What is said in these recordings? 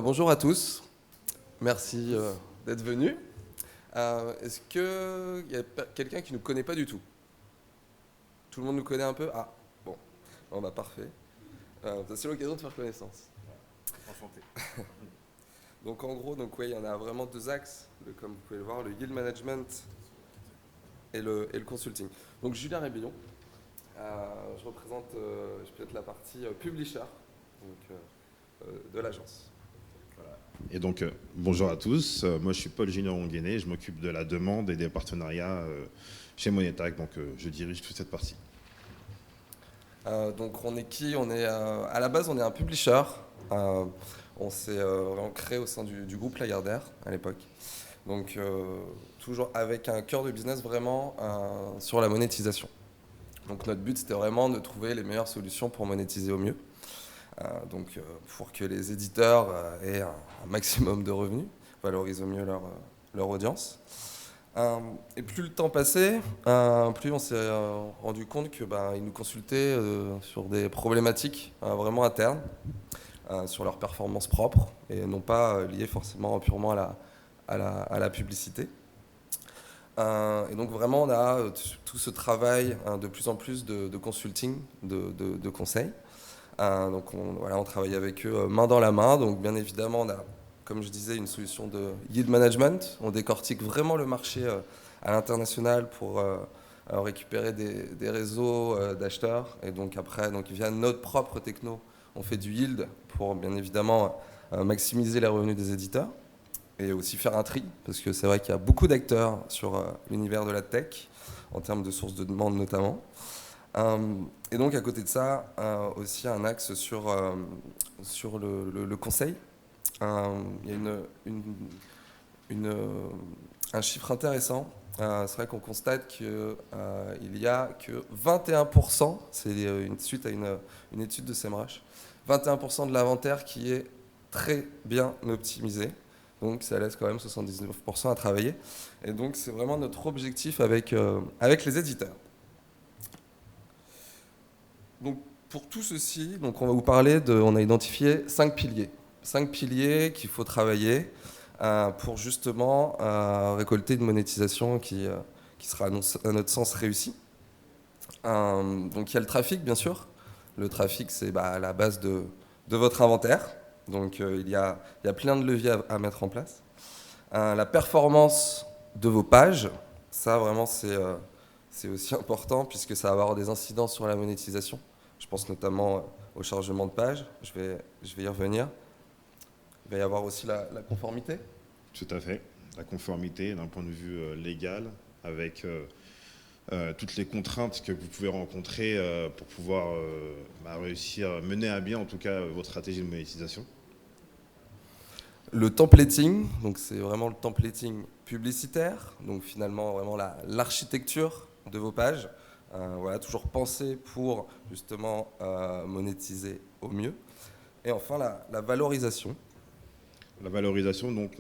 Bonjour à tous, merci d'être venus. Est-ce qu'il y a quelqu'un qui ne nous connaît pas du tout? Tout le monde nous connaît un peu? Ah, bon, bah parfait. C'est l'occasion de faire connaissance. Enchanté. Donc en gros, il y en a vraiment deux axes, comme vous pouvez le voir, le yield management et le consulting. Donc Julien Rébillon, je représente peut-être la partie publisher de l'agence. Et donc, bonjour à tous. Moi, je suis Paul Junior Onguéné. Je m'occupe de la demande et des partenariats chez Monetac. Donc, je dirige toute cette partie. Donc on est qui? À la base, on est un publisher. On s'est vraiment créé au sein du groupe Lagardère à l'époque. Donc toujours avec un cœur de business vraiment sur la monétisation. Donc notre but, c'était vraiment de trouver les meilleures solutions pour monétiser au mieux. Pour que les éditeurs aient un maximum de revenus, valorisent au mieux leur audience. Et plus le temps passait, plus on s'est rendu compte qu'ils nous consultaient sur des problématiques vraiment internes, sur leur performance propre, et non pas liées forcément purement à la publicité. Et donc vraiment, on a tout ce travail de plus en plus de consulting, de conseils. On travaille avec eux main dans la main. Donc bien évidemment, on a, comme je disais, une solution de yield management. On décortique vraiment le marché à l'international pour récupérer des réseaux d'acheteurs. Et donc après, via notre propre techno, on fait du yield pour bien évidemment maximiser les revenus des éditeurs et aussi faire un tri, parce que c'est vrai qu'il y a beaucoup d'acteurs sur l'univers de la tech, en termes de sources de demande notamment. Et donc à côté de ça, aussi un axe sur le conseil. Il y a un chiffre intéressant. C'est vrai qu'on constate qu'il n'y a que 21%, c'est suite à une étude de SEMrush, 21% de l'inventaire qui est très bien optimisé. Donc ça laisse quand même 79% à travailler. Et donc c'est vraiment notre objectif avec les éditeurs. Donc pour tout ceci, on va vous parler on a identifié 5 piliers. 5 piliers qu'il faut travailler pour justement récolter une monétisation qui sera à notre sens réussie. Donc il y a le trafic, bien sûr. Le trafic, c'est la base de votre inventaire. Donc il y a plein de leviers à mettre en place. La performance de vos pages, ça vraiment c'est aussi important puisque ça va avoir des incidences sur la monétisation. Je pense notamment au chargement de pages, je vais y revenir. Il va y avoir aussi la conformité. Tout à fait. La conformité d'un point de vue légal, avec toutes les contraintes que vous pouvez rencontrer pour pouvoir réussir à mener à bien, en tout cas, votre stratégie de monétisation. Le templating, donc c'est vraiment le templating publicitaire, donc finalement vraiment l'architecture de vos pages. Toujours penser pour justement monétiser au mieux. Et enfin la valorisation. La valorisation, donc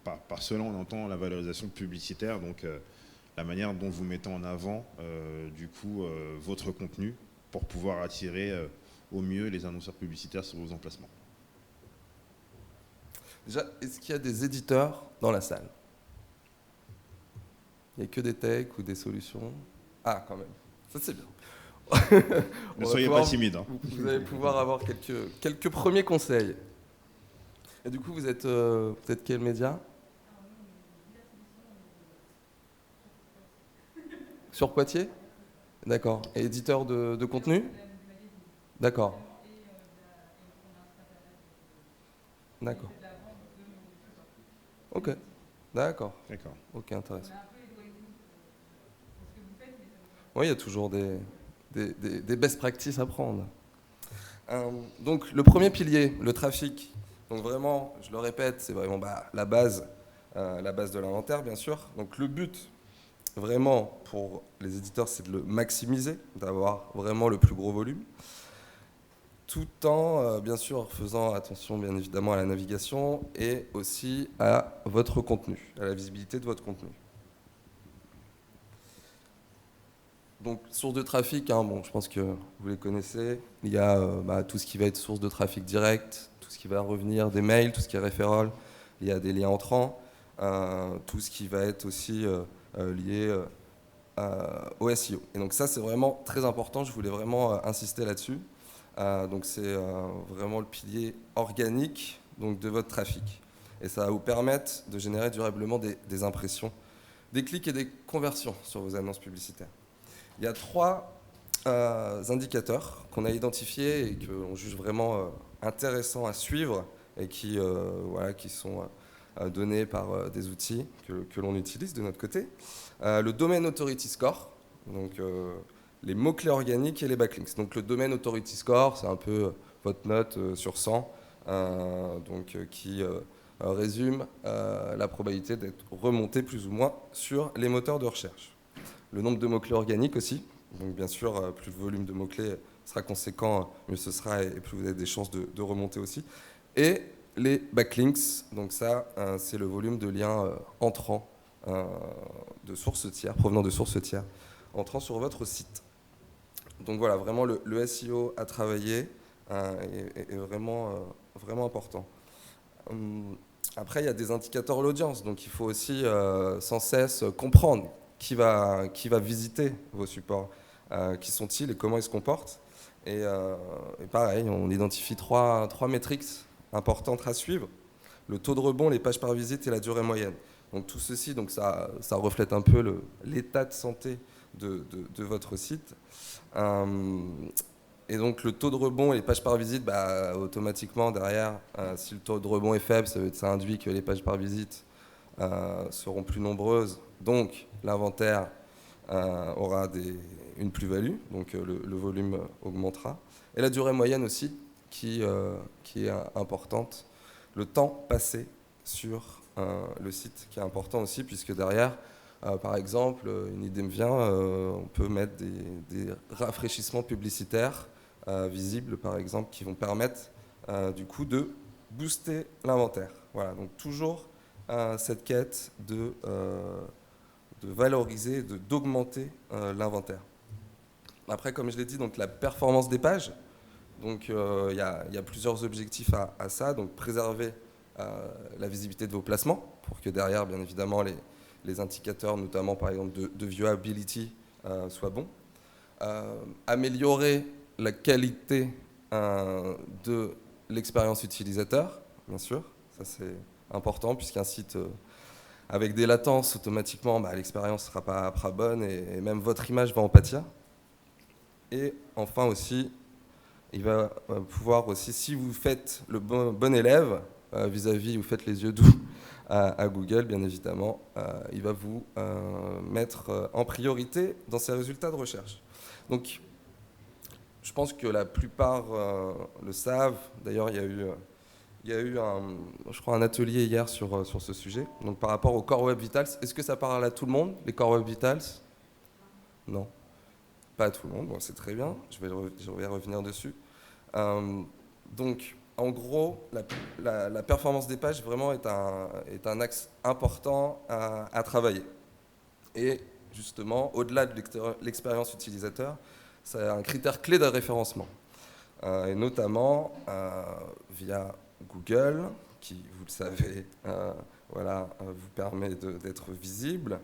par cela on entend la valorisation publicitaire, donc la manière dont vous mettez en avant votre contenu pour pouvoir attirer au mieux les annonceurs publicitaires sur vos emplacements. Déjà, est-ce qu'il y a des éditeurs dans la salle? Il n'y a que des techs ou des solutions? Ah, quand même. Ça, c'est bien. Ne soyez pas timide. Hein. Vous allez pouvoir avoir quelques premiers conseils. Et du coup, vous êtes quel média? Sur Poitiers? D'accord. Et éditeur de contenu? D'accord. D'accord. Ok. D'accord. Ok, intéressant. Oui, il y a toujours des best practices à prendre. Donc, le premier pilier, le trafic. Donc vraiment, je le répète, c'est vraiment la base de l'inventaire, bien sûr. Donc le but, vraiment, pour les éditeurs, c'est de le maximiser, d'avoir vraiment le plus gros volume, tout en, bien sûr, faisant attention, bien évidemment, à la navigation et aussi à votre contenu, à la visibilité de votre contenu. Donc, source de trafic, hein, bon, je pense que vous les connaissez. Il y a tout ce qui va être source de trafic direct, tout ce qui va revenir des mails, tout ce qui est referral. Il y a des liens entrants, tout ce qui va être aussi lié au SEO. Et donc ça, c'est vraiment très important. Je voulais vraiment insister là-dessus. Donc c'est vraiment le pilier organique donc, de votre trafic. Et ça va vous permettre de générer durablement des impressions, des clics et des conversions sur vos annonces publicitaires. Il y a 3 indicateurs qu'on a identifiés et qu'on juge vraiment intéressants à suivre et qui sont donnés par des outils que l'on utilise de notre côté. Le Domain Authority Score, donc les mots-clés organiques et les backlinks. Donc le Domain Authority Score, c'est un peu votre note sur 100, qui résume la probabilité d'être remonté plus ou moins sur les moteurs de recherche. Le nombre de mots-clés organiques aussi. Donc bien sûr, plus le volume de mots-clés sera conséquent, mieux ce sera et plus vous avez des chances de remonter aussi. Et les backlinks, donc ça, c'est le volume de liens entrants de sources tiers, provenant de sources tiers, entrant sur votre site. Donc voilà, vraiment le SEO à travailler est vraiment important. Après, il y a des indicateurs de l'audience, donc il faut aussi sans cesse comprendre qui va visiter vos supports, qui sont-ils et comment ils se comportent. Et pareil, on identifie trois métriques importantes à suivre: le taux de rebond, les pages par visite et la durée moyenne. Donc tout ceci, donc ça reflète un peu l'état de santé de votre site. Et donc le taux de rebond et les pages par visite, automatiquement derrière, si le taux de rebond est faible, ça induit que les pages par visite seront plus nombreuses. Donc l'inventaire aura une plus-value, donc le volume augmentera. Et la durée moyenne aussi, qui est importante. Le temps passé sur le site, qui est important aussi, puisque derrière, par exemple, une idée me vient, on peut mettre des rafraîchissements publicitaires visibles, par exemple, qui vont permettre du coup de booster l'inventaire. Voilà, donc toujours cette quête de valoriser, d'augmenter l'inventaire. Après, comme je l'ai dit, donc la performance des pages. Donc il y a plusieurs objectifs à ça. Donc préserver la visibilité de vos placements pour que derrière, bien évidemment, les indicateurs, notamment par exemple de viewability, soient bons. Améliorer la qualité de l'expérience utilisateur, bien sûr. Ça, c'est important puisqu'un site avec des latences, automatiquement, l'expérience ne sera pas bonne et même votre image va en pâtir. Et enfin aussi, il va pouvoir aussi, si vous faites le bon élève, vis-à-vis, vous faites les yeux doux à Google, bien évidemment, il va vous mettre en priorité dans ses résultats de recherche. Donc, je pense que la plupart le savent. D'ailleurs, il y a eu un atelier hier sur ce sujet. Donc, par rapport aux Core Web Vitals, est-ce que ça parle à tout le monde, les Core Web Vitals? Non, pas à tout le monde. Bon, c'est très bien. Je vais revenir dessus. Donc, en gros, la performance des pages vraiment est un axe important à travailler. Et justement, au-delà de l'expérience utilisateur, c'est un critère clé de référencement. Et notamment via Google, qui, vous le savez, vous permet d'être visible.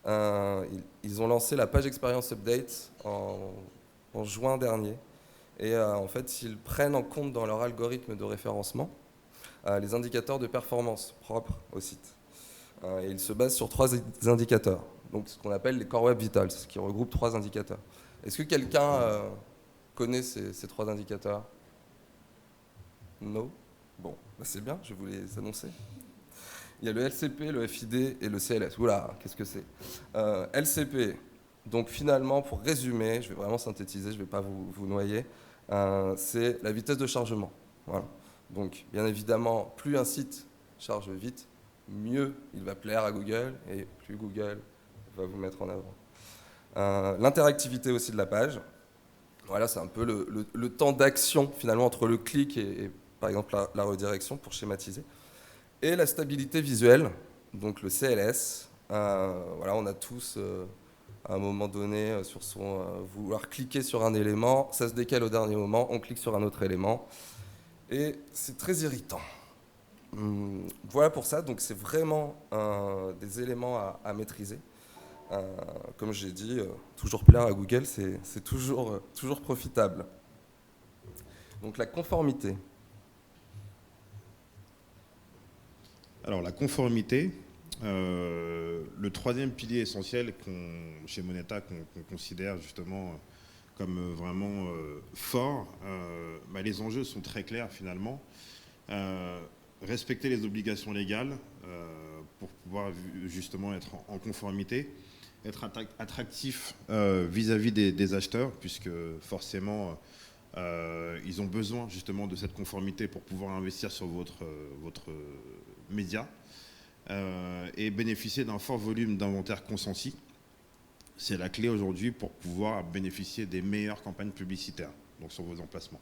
Ils ont lancé la page Experience Update en juin dernier. Et en fait, ils prennent en compte dans leur algorithme de référencement les indicateurs de performance propres au site. Et ils se basent sur 3 indicateurs, donc ce qu'on appelle les Core Web Vitals, qui regroupent 3 indicateurs. Est-ce que quelqu'un connaît ces 3 indicateurs? Non? Bon, c'est bien, je vais vous les annoncer. Il y a le LCP, le FID et le CLS. Oula, qu'est-ce que c'est? LCP, donc finalement, pour résumer, je vais vraiment synthétiser, je ne vais pas vous noyer, c'est la vitesse de chargement. Voilà. Donc, bien évidemment, plus un site charge vite, mieux il va plaire à Google et plus Google va vous mettre en avant. L'interactivité aussi de la page. Voilà, c'est un peu le temps d'action finalement entre le clic et par exemple la redirection pour schématiser. Et la stabilité visuelle, donc le CLS. On a tous à un moment donné, sur son vouloir cliquer sur un élément, ça se décale au dernier moment, on clique sur un autre élément, et c'est très irritant. Voilà pour ça, donc c'est vraiment des éléments à maîtriser. Comme j'ai dit, toujours plaire à Google, c'est toujours profitable. Donc la conformité. Alors la conformité, le troisième pilier essentiel chez Moneta qu'on considère justement comme vraiment fort, les enjeux sont très clairs finalement. Respecter les obligations légales pour pouvoir justement être en conformité, être attractif vis-à-vis des acheteurs, puisque forcément ils ont besoin justement de cette conformité pour pouvoir investir sur votre média et bénéficier d'un fort volume d'inventaire consenti. C'est la clé aujourd'hui pour pouvoir bénéficier des meilleures campagnes publicitaires, donc sur vos emplacements.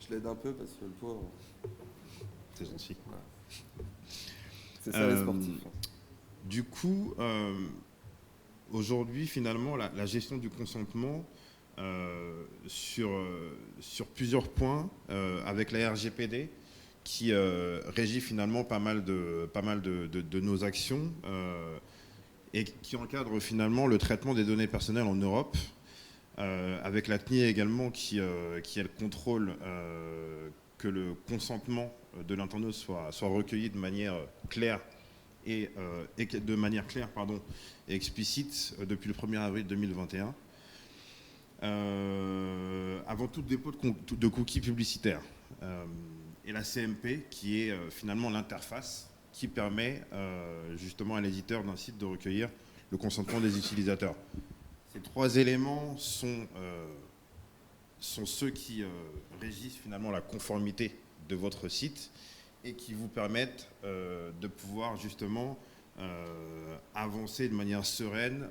Je l'aide un peu parce que le pauvre. C'est gentil. Voilà. C'est ça les sportifs. Du coup, aujourd'hui, finalement, la gestion du consentement sur plusieurs points, avec la RGPD, qui régit finalement pas mal de nos actions et qui encadre finalement le traitement des données personnelles en Europe, avec la CNIL également qui elle contrôle que le consentement de l'internaute soit recueilli de manière claire et explicite depuis le 1er avril 2021. Avant tout dépôt de cookies publicitaires. Et la CMP qui est finalement l'interface qui permet justement à l'éditeur d'un site de recueillir le consentement des utilisateurs. Ces trois éléments sont ceux qui régissent finalement la conformité de votre site et qui vous permettent de pouvoir justement avancer de manière sereine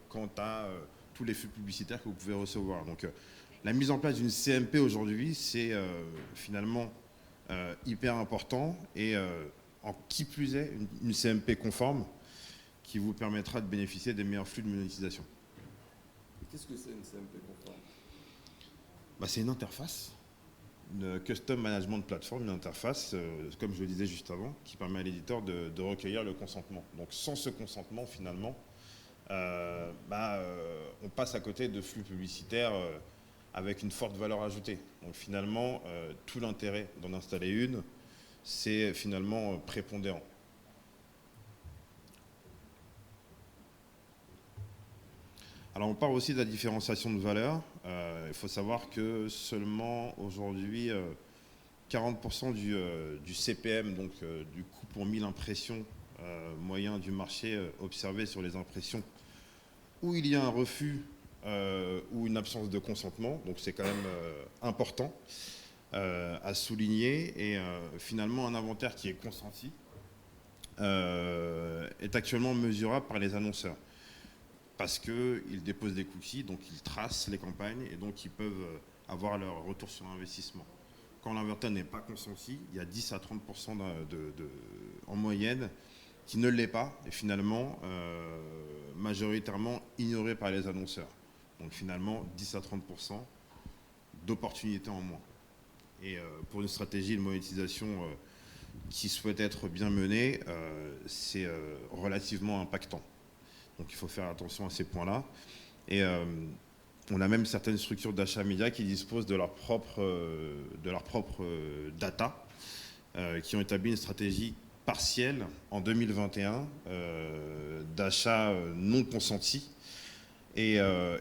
quant à tous les flux publicitaires que vous pouvez recevoir. Donc la mise en place d'une CMP aujourd'hui, c'est finalement hyper important et en qui plus est une CMP conforme qui vous permettra de bénéficier des meilleurs flux de monétisation. Qu'est-ce que c'est une CMP conforme ? C'est une interface, une Custom Management Platform, une interface, comme je le disais juste avant, qui permet à l'éditeur de recueillir le consentement. Donc sans ce consentement, finalement, on passe à côté de flux publicitaires avec une forte valeur ajoutée. Donc finalement, tout l'intérêt d'en installer une, c'est finalement prépondérant. Alors on parle aussi de la différenciation de valeur. Il faut savoir que seulement aujourd'hui 40% du CPM, donc du coût pour 1000 impressions moyen du marché observé sur les impressions où il y a un refus ou une absence de consentement, donc c'est quand même important à souligner. Et finalement un inventaire qui est consenti est actuellement mesurable par les annonceurs. Parce qu'ils déposent des cookies, donc ils tracent les campagnes et donc ils peuvent avoir leur retour sur investissement. Quand l'inventaire n'est pas consenti, il y a 10 à 30% en moyenne qui ne l'est pas et finalement majoritairement ignoré par les annonceurs. Donc finalement 10 à 30% d'opportunités en moins. Et pour une stratégie de monétisation qui souhaite être bien menée, c'est relativement impactant. Donc il faut faire attention à ces points-là. Et on a même certaines structures d'achat média qui disposent de leur propre data, qui ont établi une stratégie partielle en 2021 d'achat non consenti et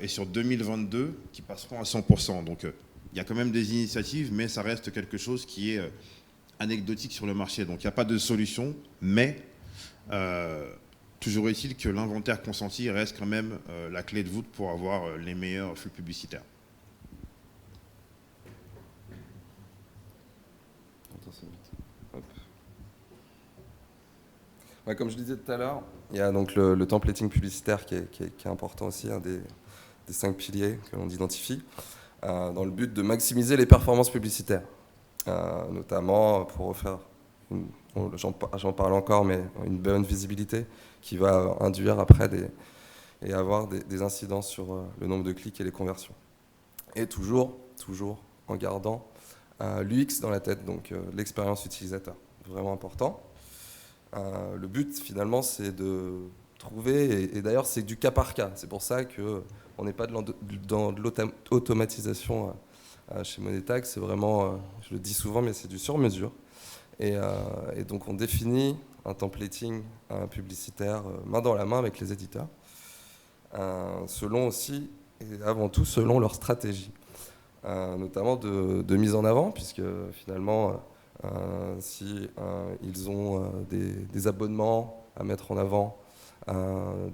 sur 2022 qui passeront à 100%. Donc il y a quand même des initiatives, mais ça reste quelque chose qui est anecdotique sur le marché. Donc il n'y a pas de solution, mais toujours est-il que l'inventaire consenti reste quand même la clé de voûte pour avoir les meilleurs flux publicitaires. Ouais, comme je disais tout à l'heure, il y a donc le templating publicitaire qui est important aussi, un des 5 piliers que l'on identifie, dans le but de maximiser les performances publicitaires, notamment pour refaire j'en parle encore, mais une bonne visibilité qui va induire après et avoir des incidences sur le nombre de clics et les conversions. Et toujours en gardant l'UX dans la tête, donc l'expérience utilisateur, vraiment important. Le but finalement c'est de trouver, et d'ailleurs c'est du cas par cas, c'est pour ça qu'on n'est pas dans de l'automatisation chez Monetax, c'est vraiment, je le dis souvent, mais c'est du sur-mesure. Et donc on définit un templating publicitaire main dans la main avec les éditeurs, selon aussi, et avant tout selon leur stratégie, notamment de mise en avant, puisque finalement, si ils ont des abonnements à mettre en avant,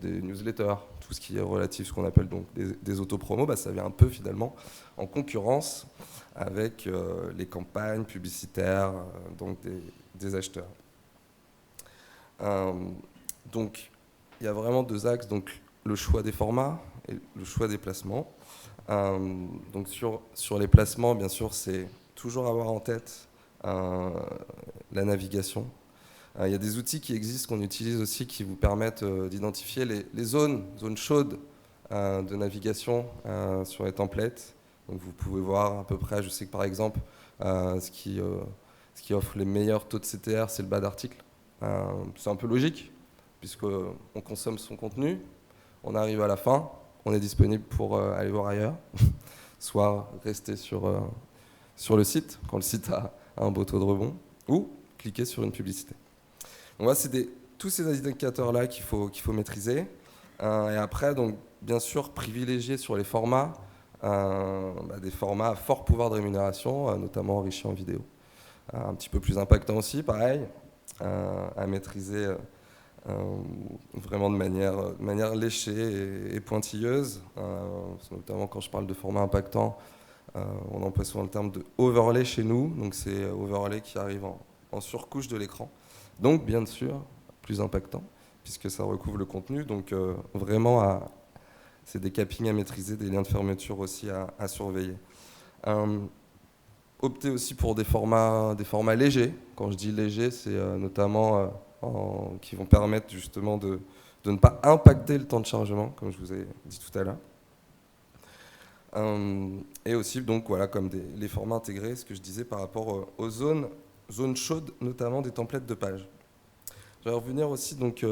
des newsletters, tout ce qui est relatif, ce qu'on appelle donc des autopromos, bah, ça vient un peu finalement en concurrence avec les campagnes publicitaires donc des acheteurs. Donc il y a vraiment deux axes, donc le choix des formats et le choix des placements. Donc sur les placements, bien sûr, c'est toujours avoir en tête la navigation. Il y a des outils qui existent, qu'on utilise aussi, qui vous permettent d'identifier les zones chaudes de navigation sur les templates. Donc vous pouvez voir à peu près, je sais que par exemple, ce qui offre les meilleurs taux de CTR, c'est le bas d'article. C'est un peu logique, puisqu'on consomme son contenu, on arrive à la fin, on est disponible pour aller voir ailleurs, soit rester sur le site, quand le site a un beau taux de rebond, ou cliquer sur une publicité. Donc voilà, c'est tous ces indicateurs-là qu'il faut maîtriser. Et après, donc, bien sûr, privilégier sur les formats, des formats à fort pouvoir de rémunération, notamment enrichis en vidéo. Un petit peu plus impactant aussi, pareil, à maîtriser vraiment de manière léchée et pointilleuse. Notamment quand je parle de format impactant, on emploie souvent le terme de overlay chez nous. Donc c'est overlay qui arrive en surcouche de l'écran. Donc bien sûr, plus impactant, puisque ça recouvre le contenu. Donc vraiment, c'est des cappings à maîtriser, des liens de fermeture aussi à surveiller. Opter aussi pour des formats légers. Quand je dis léger, c'est notamment qui vont permettre justement de ne pas impacter le temps de chargement, comme je vous ai dit tout à l'heure. Et aussi, donc voilà, comme les formats intégrés, ce que je disais par rapport aux zones chaudes, notamment des templates de pages. Je vais revenir aussi donc,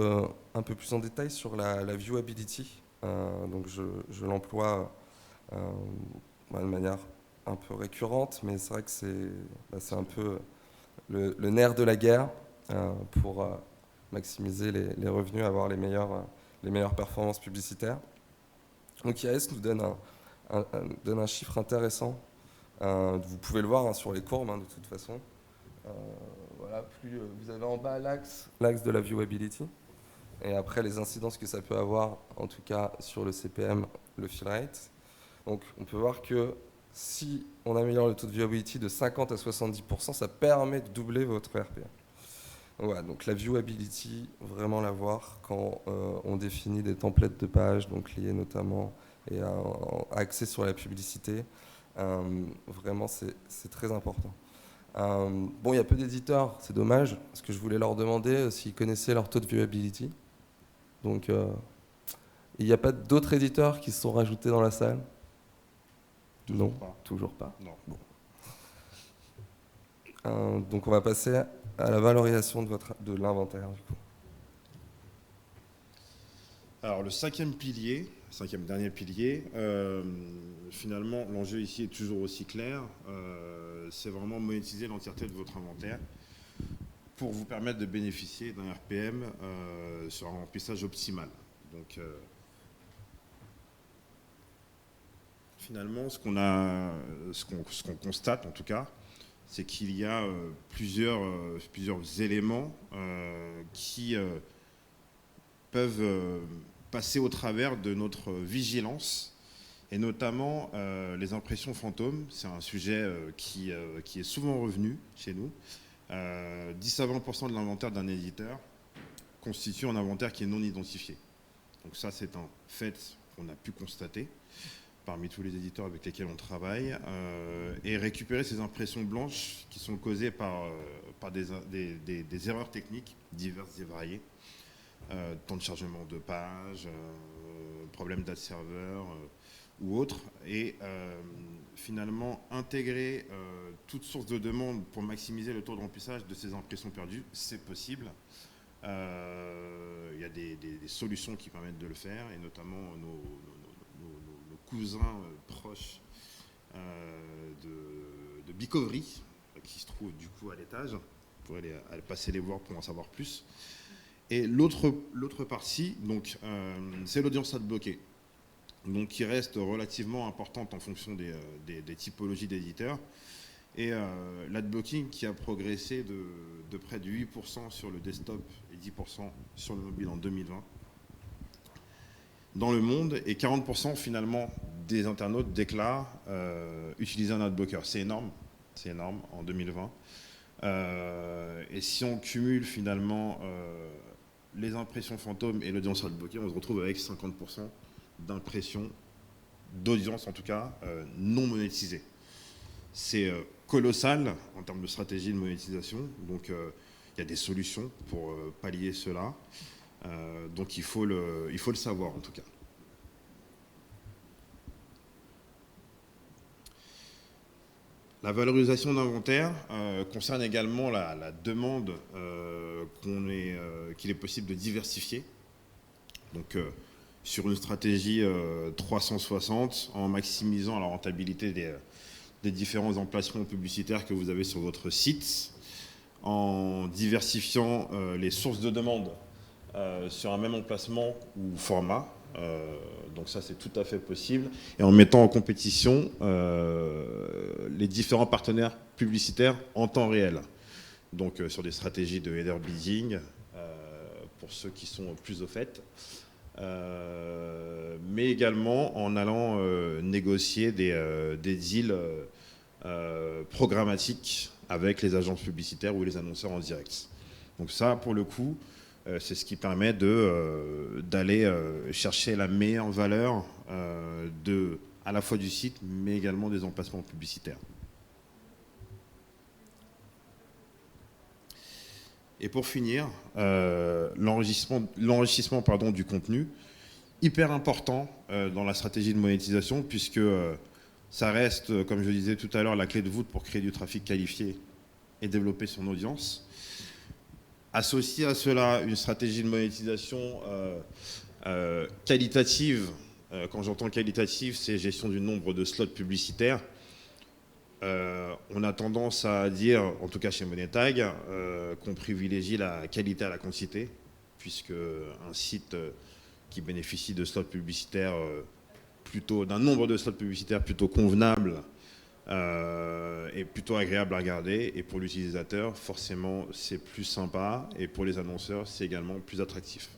un peu plus en détail sur la viewability. Donc je l'emploie de manière un peu récurrente, mais c'est vrai que c'est un peu le nerf de la guerre pour maximiser les revenus, avoir les meilleures performances publicitaires. Donc IAS nous donne un chiffre intéressant. Vous pouvez le voir sur les courbes de toute façon. Voilà, plus vous avez en bas l'axe de la viewability, et après les incidences que ça peut avoir, en tout cas sur le CPM, le fill rate. Donc on peut voir que si on améliore le taux de viewability de 50 à 70%, ça permet de doubler votre RPM. Voilà, donc la viewability, vraiment la voir quand on définit des templates de pages, donc liés notamment et axés sur la publicité. Vraiment, c'est très important. Bon, il y a peu d'éditeurs, c'est dommage, parce que je voulais leur demander s'ils connaissaient leur taux de viewability. Donc, il n'y a pas d'autres éditeurs qui se sont rajoutés dans la salle? Non, toujours pas. Non. Bon. Donc, on va passer à la valorisation de l'inventaire. Du coup. Alors, le cinquième dernier pilier, finalement, l'enjeu ici est toujours aussi clair. C'est vraiment monétiser l'entièreté de votre inventaire pour vous permettre de bénéficier d'un RPM sur un remplissage optimal. Donc, finalement, ce qu'on constate, en tout cas, c'est qu'il y a plusieurs éléments qui peuvent passer au travers de notre vigilance, et notamment les impressions fantômes. C'est un sujet qui est souvent revenu chez nous. 10 à 20% de l'inventaire d'un éditeur constitue un inventaire qui est non identifié. Donc ça, c'est un fait qu'on a pu constater. parmi tous les éditeurs avec lesquels on travaille, et récupérer ces impressions blanches qui sont causées par des erreurs techniques diverses et variées, temps de chargement de page, problème d'ad server ou autre, et finalement intégrer toute source de demande pour maximiser le taux de remplissage de ces impressions perdues, c'est possible. Il y a des solutions qui permettent de le faire, et notamment nos cousins proches de Bicovery, qui se trouvent du coup à l'étage. Vous pourrez aller passer les voir pour en savoir plus. Et l'autre partie, donc, c'est l'audience ad bloquée, donc qui reste relativement importante en fonction des typologies d'éditeurs. Et l'adblocking qui a progressé de près de 8% sur le desktop et 10% sur le mobile en 2020 dans le monde, et 40% finalement des internautes déclarent utiliser un adblocker. C'est énorme en 2020. Et si on cumule finalement les impressions fantômes et l'audience adblockée, on se retrouve avec 50% d'impressions, d'audience en tout cas, non monétisées. C'est colossal en termes de stratégie de monétisation, donc il y a des solutions pour pallier cela, donc il faut le savoir en tout cas. La valorisation d'inventaire concerne également la demande qu'il est possible de diversifier, donc sur une stratégie 360 en maximisant la rentabilité des différents emplacements publicitaires que vous avez sur votre site, en diversifiant les sources de demande sur un même emplacement ou format. Donc ça, c'est tout à fait possible. Et en mettant en compétition les différents partenaires publicitaires en temps réel. Donc sur des stratégies de header bidding, pour ceux qui sont plus au fait. Mais également en allant négocier des deals programmatiques avec les agences publicitaires ou les annonceurs en direct. Donc ça, pour le coup, c'est ce qui permet d'aller chercher la meilleure valeur à la fois du site, mais également des emplacements publicitaires. Et pour finir, l'enrichissement du contenu, hyper important dans la stratégie de monétisation, puisque ça reste, comme je le disais tout à l'heure, la clé de voûte pour créer du trafic qualifié et développer son audience. Associé à cela, une stratégie de monétisation qualitative. Quand j'entends qualitative, c'est gestion du nombre de slots publicitaires. On a tendance à dire, en tout cas chez Monetag, qu'on privilégie la qualité à la quantité, puisque un site qui bénéficie de slots publicitaires d'un nombre de slots publicitaires plutôt convenable et plutôt agréable à regarder, et pour l'utilisateur, forcément, c'est plus sympa, et pour les annonceurs, c'est également plus attractif.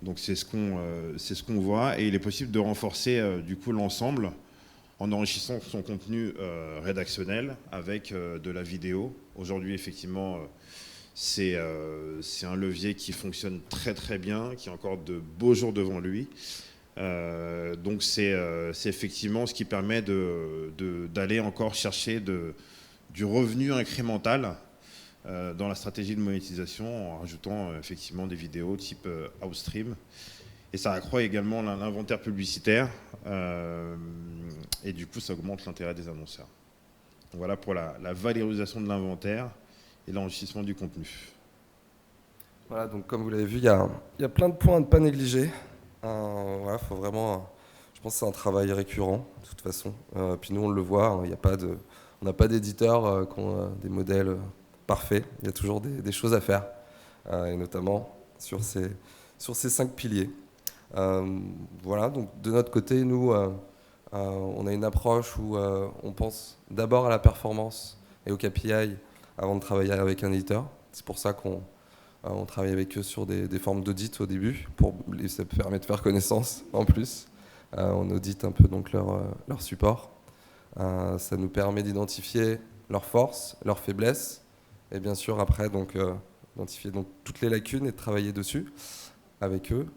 Donc c'est ce qu'on voit, et il est possible de renforcer du coup l'ensemble en enrichissant son contenu rédactionnel avec de la vidéo. Aujourd'hui, effectivement, c'est un levier qui fonctionne très très bien, qui a encore de beaux jours devant lui. Donc c'est effectivement ce qui permet d'aller encore chercher du revenu incrémental dans la stratégie de monétisation en rajoutant effectivement des vidéos type Outstream. Et ça accroît également l'inventaire publicitaire et du coup ça augmente l'intérêt des annonceurs. Donc voilà pour la valorisation de l'inventaire et l'enrichissement du contenu. Voilà, donc comme vous l'avez vu, il y a plein de points à ne pas négliger. Voilà, faut vraiment, je pense que c'est un travail récurrent de toute façon. Puis nous on le voit, hein, on n'a pas d'éditeurs qui ont des modèles parfaits. Il y a toujours des choses à faire, et notamment sur ces 5 piliers. Voilà, donc de notre côté, nous, on a une approche où on pense d'abord à la performance et au KPI avant de travailler avec un éditeur. C'est pour ça qu'on travaille avec eux sur des formes d'audit au début, ça permet de faire connaissance en plus. On audite un peu donc leur support. Ça nous permet d'identifier leurs forces, leurs faiblesses, et bien sûr après donc identifier donc toutes les lacunes et de travailler dessus avec eux.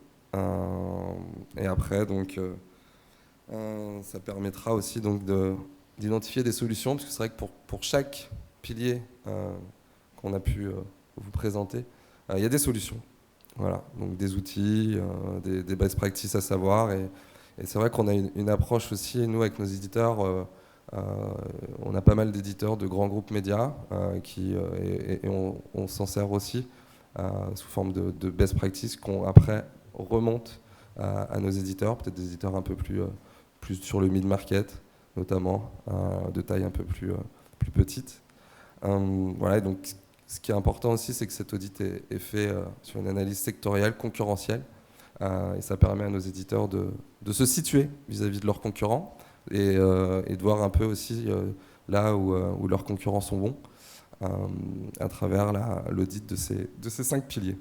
Et après donc Ça permettra aussi donc d'identifier des solutions, parce que c'est vrai que pour chaque pilier qu'on a pu vous présenter, il y a des solutions. Voilà, donc des outils, des best practices à savoir. Et c'est vrai qu'on a une approche aussi, nous, avec nos éditeurs, on a pas mal d'éditeurs de grands groupes médias et on s'en sert aussi sous forme de best practices qu'on après remonte à nos éditeurs, peut-être des éditeurs un peu plus sur le mid-market, notamment, de taille un peu plus petite. Voilà, donc ce qui est important aussi, c'est que cet audit est fait sur une analyse sectorielle, concurrentielle, et ça permet à nos éditeurs de se situer vis-à-vis de leurs concurrents et de voir un peu aussi là où leurs concurrents sont bons à travers l'audit de ces 5 piliers.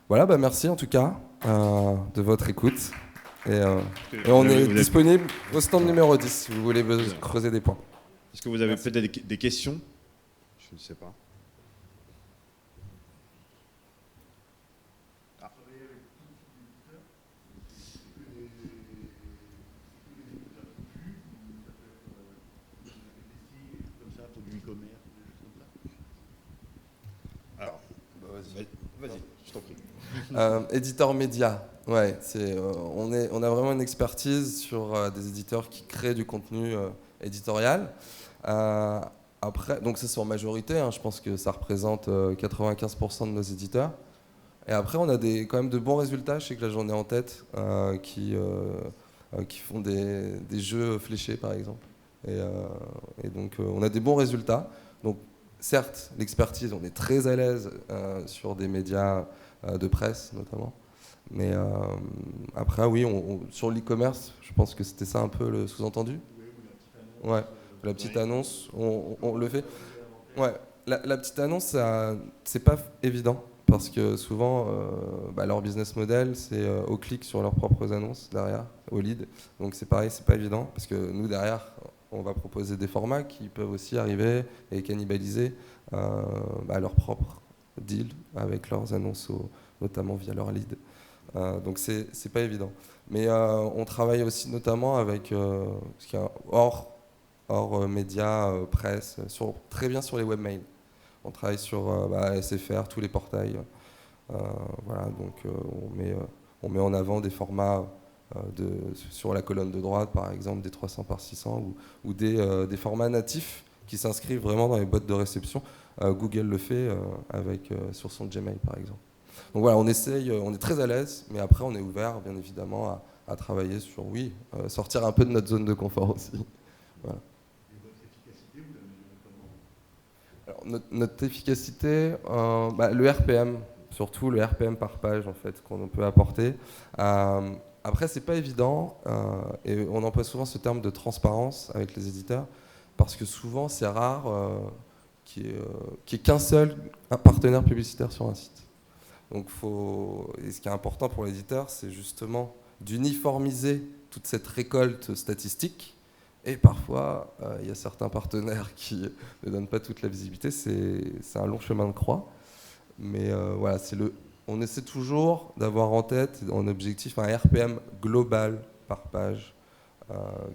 Voilà, merci en tout cas de votre écoute. Et on est disponible au stand numéro 10 si vous voulez creuser des points. Est-ce que vous avez peut-être des questions? Je ne sais pas. Alors, vas-y, je t'en prie. Éditeur média, ouais, on a vraiment une expertise sur des éditeurs qui créent du contenu éditorial. Après, donc c'est en majorité, je pense que ça représente 95% de nos éditeurs. Et après, on a quand même de bons résultats. Je sais que là, j'en ai en tête qui font des jeux fléchés, par exemple. Et donc, on a des bons résultats. Donc, certes, l'expertise, on est très à l'aise sur des médias de presse, notamment. Mais après, oui, sur l'e-commerce, je pense que c'était ça un peu le sous-entendu. Ouais, la petite annonce, on le fait. Ouais, la petite annonce, c'est pas évident. Parce que souvent, leur business model, c'est au clic sur leurs propres annonces derrière, au lead. Donc c'est pareil, c'est pas évident. Parce que nous, derrière, on va proposer des formats qui peuvent aussi arriver et cannibaliser leur propre deal avec leurs annonces, notamment via leur lead. Donc c'est pas évident. Mais on travaille aussi notamment avec ce qui est hors médias, presse, très bien sur les webmails. On travaille sur SFR, tous les portails. Voilà, donc on met en avant des formats sur la colonne de droite, par exemple, des 300 par 600 ou des formats natifs qui s'inscrivent vraiment dans les boîtes de réception. Google le fait sur son Gmail, par exemple. Donc voilà, on est très à l'aise, mais après on est ouvert, bien évidemment, à travailler sur, sortir un peu de notre zone de confort aussi. Voilà. Alors, notre efficacité, le RPM, surtout le RPM par page en fait qu'on peut apporter. Après, c'est pas évident et on emploie souvent ce terme de transparence avec les éditeurs parce que souvent c'est rare qu'il y ait qu'un seul partenaire publicitaire sur un site. Donc, et ce qui est important pour l'éditeur, c'est justement d'uniformiser toute cette récolte statistique. Et parfois, il y a certains partenaires qui ne donnent pas toute la visibilité. C'est un long chemin de croix. Mais voilà, on essaie toujours d'avoir en tête, en objectif, un RPM global par page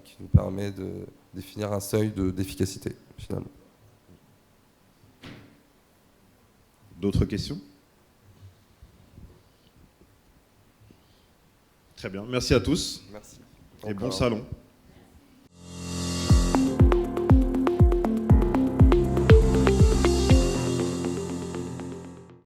qui nous permet de définir un seuil d'efficacité, finalement. D'autres questions? Très bien, merci à tous. Merci. Et bon salon.